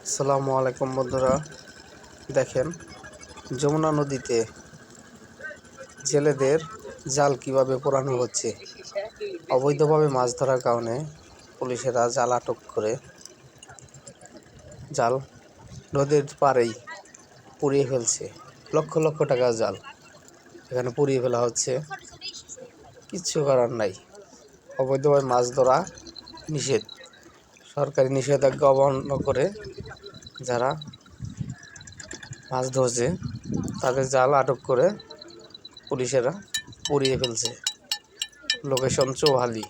আসসালামু আলাইকুম বন্ধুরা, দেখেন যমুনা নদীতে জেলেদের জাল কিভাবে পোড়ানো হচ্ছে। অবৈধভাবে মাছ ধরার কারণে পুলিশেরা জাল আটক করে জাল নদীর পাড়েই পুড়িয়ে ফেলছে। লক্ষ লক্ষ টাকার জাল এখানে পুড়িয়ে ফেলা হচ্ছে। কিচ্ছু করার নাই, অবৈধভাবে মাছ ধরা নিষেধ। সরকারি নিষেধাজ্ঞা অমান্য করে যারা মাছ ধরছে তাদের জাল আটক করে পুলিশেরা পুড়িয়ে ফেলছে। লোকেশন চৌহালি,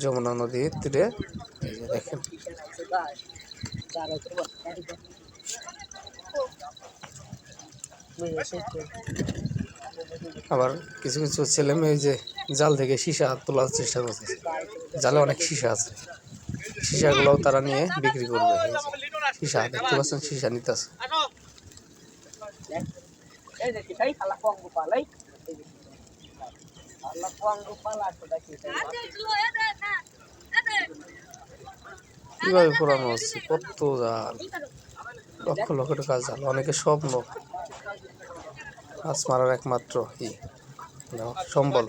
যমুনা নদীর তীরে। এই যে দেখেন, আবার কিছু কিছু ছেলে মেয়ে যে জাল থেকে সীসা তোলার চেষ্টা করছে। জালে অনেক সীসা আছে, সীসাগুলোও তারা নিয়ে বিক্রি করবে। এই যে সীসা দেখতে পাচ্ছেন, সীসা নিতেছে। কিভাবে পোড়ানো হচ্ছে, কত জাল, লক্ষ লক্ষ টাকা জাল। অনেকে স্বপ্ন মাছ মারার একমাত্র সম্বল।